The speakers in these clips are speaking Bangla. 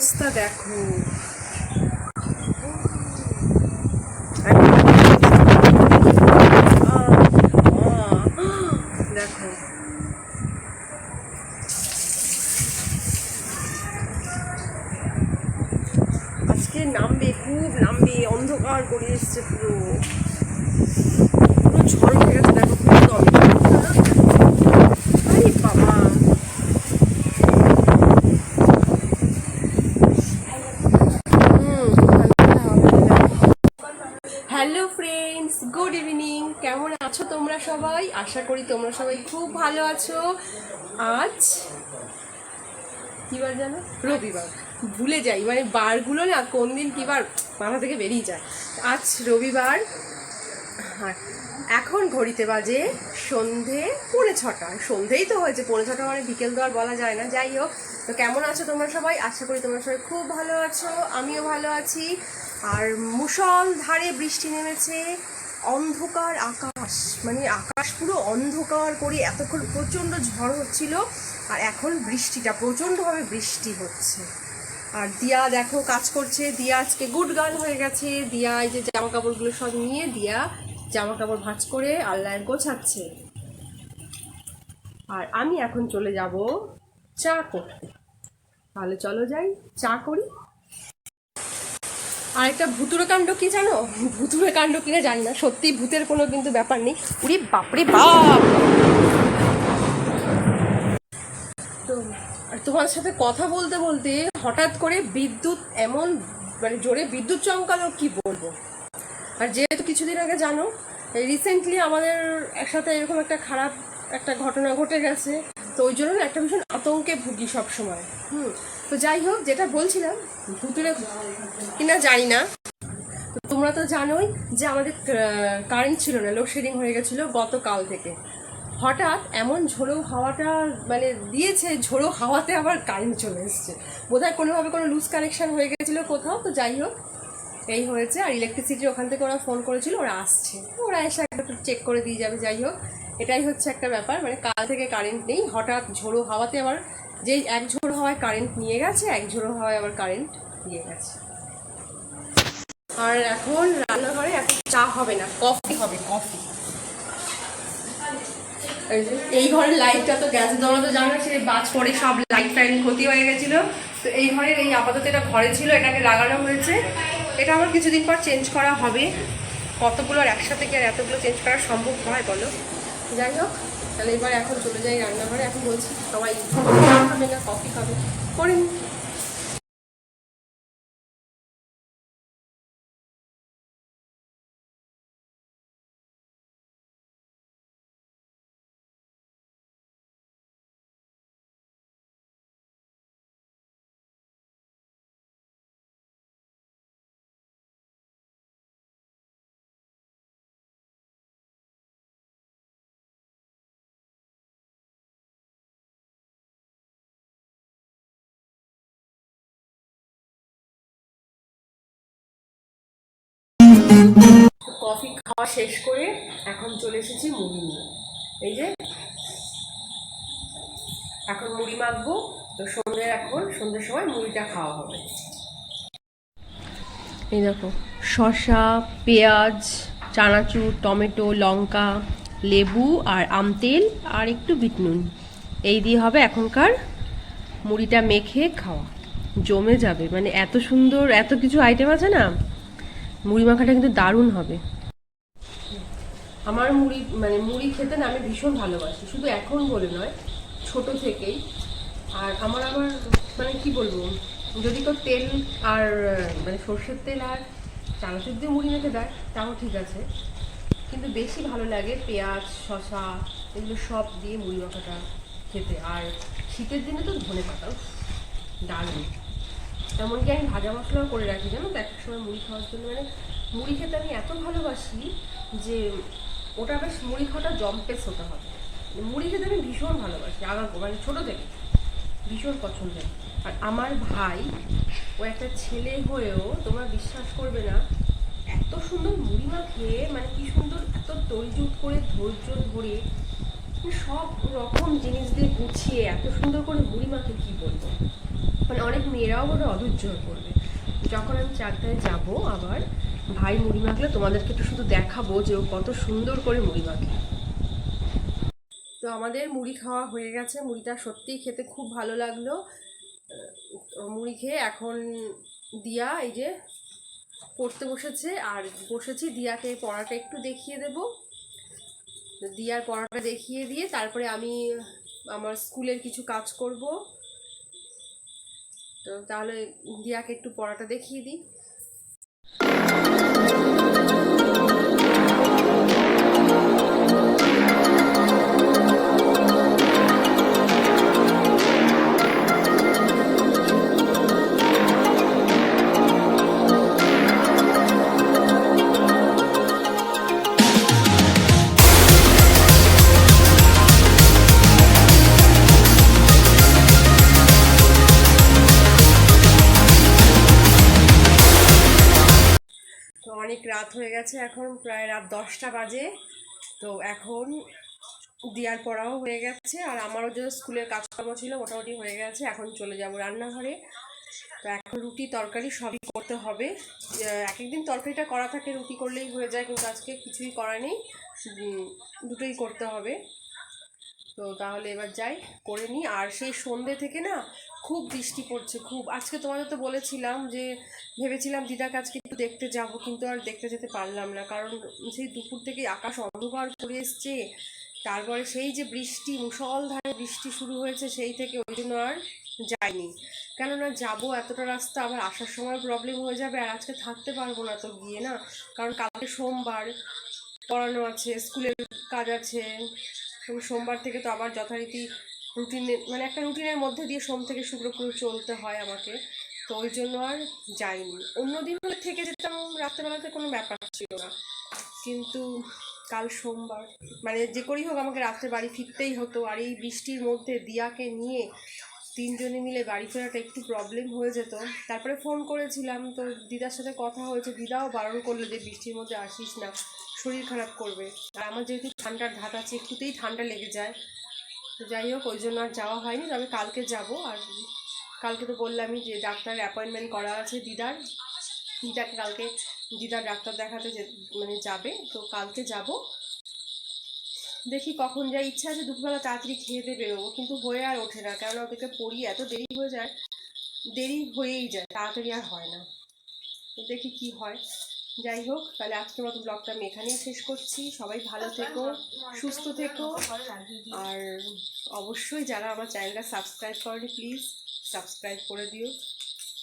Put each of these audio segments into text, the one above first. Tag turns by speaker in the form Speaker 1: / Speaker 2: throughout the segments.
Speaker 1: অবস্থা দেখো। দেখো আজকে নামবে, খুব নামবে, অন্ধকার করে এসছে, পুরো পুরো ঝড় হয়ে গেছে। দেখো পুরো আরে বাবা, হ্যালো ফ্রেন্ডস, গুড ইভিনিং। কেমন আছো তোমরা সবাই? আশা করি তোমরা সবাই খুব ভালো আছো। আজ কি বার জানো? রবিবার। ভুলে যাই, মানে বারগুলো না কোন দিন কি বার মাথা থেকে বেরিয়ে যায়। আজ রবিবার। হ্যাঁ, এখন ঘড়িতে বাজে সন্ধে 6:45। সন্ধেই তো হয়েছে, 6:45 মানে বিকেল তো আর বলা যায় না। যাই হোক, তো কেমন আছো তোমরা সবাই? আশা করি তোমরা সবাই খুব ভালো আছো, আমিও ভালো আছি। আর মুষলধারে বৃষ্টি নেমেছে, অন্ধকার আকাশ, মানে আকাশ পুরো অন্ধকার করে, এতক্ষণ প্রচণ্ড ঝড় হচ্ছিল, আর এখন বৃষ্টিটা প্রচণ্ডভাবে বৃষ্টি হচ্ছে। আর দিয়া দেখো কাজ করছে। দিয়া আজকে গুড গার্ল হয়ে গেছে। দিয়া এই যে জামা কাপড়গুলো সব নিয়ে দিয়া জামা কাপড় ভাঁজ করে আল্লায়ের গোছাচ্ছে। আর আমি এখন চলে যাব চা করতে। তাহলে চলো যাই, চা করি। আর একটা ভুতুরে কাণ্ড কি জানো? ভুতুরে কাণ্ড কিনা জানি না, সত্যি ভূতের কোনো কিন্তু ব্যাপার নেই। উরি বাপরে বাপ। তো আর তোমার সাথে কথা বলতে বলতে হঠাৎ করে বিদ্যুৎ এমন মানে জোরে বিদ্যুৎ চমকালো, কি বলবো। আর যেহেতু কিছুদিন আগে জানো, রিসেন্টলি আমাদের একসাথে এরকম একটা খারাপ একটা ঘটনা ঘটে গেছে, তো ওই জন্য একটা ভীষণ আতঙ্কে ভুগি সবসময়। তো যাই হোক, যেটা বলছিলাম, ভুতুরে কিনা জানি না। তো তোমরা তো জানোই যে আমাদের কারেন্ট ছিল না, লোডশেডিং হয়ে গেছিলো গতকাল থেকে। হঠাৎ এমন ঝোড়ো হাওয়াটা মানে দিয়েছে, ঝোড়ো হাওয়াতে আবার কারেন্ট চলে এসছে। বোধহয় কোনোভাবে কোনো লুজ কানেকশান হয়ে গেছিলো কোথাও। তো যাই হোক, এই হয়েছে। আর ইলেকট্রিসিটির ওখান থেকে ওরা ফোন করেছিল, ওরা আসছে, ওরা এসে একটু চেক করে দিয়ে যাবে। যাই হোক, এটাই হচ্ছে একটা ব্যাপার, মানে কাল থেকে কারেন্ট নেই। হঠাৎ ঝোড়ো হাওয়াতে আবার, যেই এক ঝোড়ো হাওয়ায় কারেন্ট নিয়ে গেছে, এক ঝোড়ো হাওয়ায় আবার কারেন্ট দিয়ে গেছে। আর এখন রান্নাঘরে এখন চা হবে না, কফি হবে, কফি। এই ঘরের লাইটটা তো গ্যাস তোমরা তো জানো, সে বাজ পড়ে সব লাইট ফাইন ক্ষতি হয়ে গেছিলো। তো এই ঘরের এই আপাতত এটা ঘরে ছিল, এটাকে লাগানো হয়েছে। এটা আমার কিছুদিন পর চেঞ্জ করা হবে। কতগুলো আর একসাথে কি আর এতগুলো চেঞ্জ করা সম্ভব হয় বলো? যাই হোক, তাহলে এবার এখন চলে যাই রান্নাঘরে। এখন বলছি সবাই চা খাবে না কফি খাবে, করে নি। কফি খাওয়া শেষ করে এখন চলে এসেছি মুড়ি নিয়ে। এই যে এখন মুড়ি মাখবো। তো সন্ধ্যের সময় মুড়িটা খাওয়া হবে। এই দেখো, শসা, পেঁয়াজ, চানাচুর, টমেটো, লঙ্কা, লেবু আর আম তেল আর একটু বিট নুন, এই দিয়ে হবে এখনকার মুড়িটা মেখে খাওয়া। জমে যাবে, মানে এত সুন্দর, এত কিছু আইটেম আছে না, মুড়ি মাখাটা কিন্তু দারুণ হবে। আমার মুড়ি খেতে না আমি ভীষণ ভালোবাসি, শুধু এখন বলে নয়, ছোট থেকেই। আর আমার মানে কি বলবো, যদি কেউ তেল আর মানে সর্ষের তেল আর চানাচুর দিয়ে মুড়ি মেখে দেয় তাও ঠিক আছে, কিন্তু বেশি ভালো লাগে পেঁয়াজ, শসা, এগুলো সব দিয়ে মুড়ি মাখাটা খেতে। আর শীতের দিনে তো ধনে পাতাও দারুণ। এমনকি আমি ভাজা মশলাও করে রাখি, জানো তো, এক সময় মুড়ি খাওয়ার জন্য। মানে মুড়ি খেতে আমি এত ভালোবাসি যে ওটা বেশ, মুড়ি খাওয়াটা জম্পেস হতে হবে। মুড়ি খেতে আমি ভীষণ ভালোবাসি, মানে ছোটো থেকে ভীষণ পছন্দের। আর আমার ভাই, ও একটা ছেলে হয়েও তোমরা বিশ্বাস করবে না, এত সুন্দর মুড়ি মাখে, মানে কি সুন্দর, এত তৈজুত করে ধৈর্য ধরে সব রকম জিনিস দিয়ে গুছিয়ে এত সুন্দর করে মুড়ি মাখে, কি বলবো। মানে অনেক মেয়েরাও বড় অধৈর্য হয়ে পড়বে। যখন আমি চাকদায় যাব আবার, ভাই মুড়ি মাখলে তোমাদেরকে একটু শুধু দেখাবো যে ও কত সুন্দর করে মুড়ি মাখে। তো আমাদের মুড়ি খাওয়া হয়ে গেছে, মুড়িটা সত্যিই খেতে খুব ভালো লাগলো। মুড়ি খেয়ে এখন দিয়া এই যে পড়তে বসেছে, আর বসেছি দিয়াকে পড়াটা একটু দেখিয়ে দেব। দিয়ার পড়াটা দেখিয়ে দিয়ে তারপরে আমি আমার স্কুলের কিছু কাজ করব। তো তাহলে দিয়াকে একটু পড়াটা দেখিয়ে দিই। অনেক রাত হয়ে গেছে, এখন প্রায় রাত 10টা বাজে। তো এখন দিয়ার পড়াও হয়ে গেছে, আর আমারও যে স্কুলের কাজকর্ম ছিল মোটামুটি হয়ে গেছে। এখন চলে যাব রান্নাঘরে। তো এখন রুটি তরকারি সবই করতে হবে। এক একদিন তরকারিটা করা থাকে, রুটি করলেই হয়ে যায়, কিন্তু আজকে কিছুই করা নেই, দুটোই করতে হবে। তো তাহলে এবার যাই, করে নিই। আর সেই সন্ধ্যে থেকে না খুব বৃষ্টি পড়ছে, খুব। আজকে তোমাদের তো বলেছিলাম যে ভেবেছিলাম দিদাকে আজকে একটু দেখতে যাব, কিন্তু আর দেখতে যেতে পারলাম না, কারণ সেই দুপুর থেকে আকাশ অন্ধকার করে এসছে। তারপরে সেই যে বৃষ্টি, মুষলধারে বৃষ্টি শুরু হয়েছে সেই থেকে, ওই জন্য আর যাইনি। কেননা যাবো এতটা রাস্তা, আবার আসার সময় প্রবলেম হয়ে যাবে, আর আজকে থাকতে পারবো না তো গিয়ে, না। কারণ কালকে সোমবার, পড়ানো আছে, স্কুলের কাজ আছে। সোমবার থেকে তো আবার যথারীতি রুটিনে, মানে একটা রুটিনের মধ্যে দিয়ে সোম থেকে শুক্র পুরো চলতে হয় আমাকে। তো ওই জন্য আর যাইনি। অন্য দিন হলে থেকে যেতাম, রাত্রেবেলাতে কোনো ব্যাপার ছিল না, কিন্তু কাল সোমবার, মানে যে করেই হোক আমাকে রাত্রে বাড়ি ফিরতেই হতো। আর এই বৃষ্টির মধ্যে দিয়াকে নিয়ে তিনজনে মিলে বাড়ি ফেরাটা একটু প্রবলেম হয়ে যেত। তারপরে ফোন করেছিলাম, তো দিদার সাথে কথা হয়েছে, দিদাও বারণ করলো যে বৃষ্টির মধ্যে আসিস না, শরীর খারাপ করবে। আর আমার যেহেতু ঠান্ডার ধাত আছে, একটুতেই ঠান্ডা লেগে যায়। তো যাই হোক, ওই জন্য আর যাওয়া হয়নি। তবে কালকে যাব। আর কালকে তো বললামই যে ডাক্তারের অ্যাপয়েন্টমেন্ট করা আছে দিদাকে কালকে দিদার ডাক্তার দেখাতে মানে যাবে। তো কালকে যাব, দেখি কখন যাই। ইচ্ছা আছে দুপুরবেলা তাড়াতাড়ি খেয়ে দিয়ে বেরোবো, কিন্তু হয়ে আর ওঠে না, কেননা ওদেরকে পড়িয়ে এত দেরি হয়ে যায়, দেরি হয়েই যায়, তাড়াতাড়ি আর হয় না। তো দেখি কি হয়। যাই হোক, তাহলে আজকের মতো ব্লগটা আমি এখানেই শেষ করছি। সবাই ভালো থেকো, সুস্থ থেকো, আর অবশ্যই যারা আমার চ্যানেলটা সাবস্ক্রাইব করেনি প্লিজ সাবস্ক্রাইব করে দিও।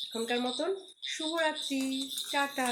Speaker 1: এখনকার মতন শুভরাত্রি, টাটা।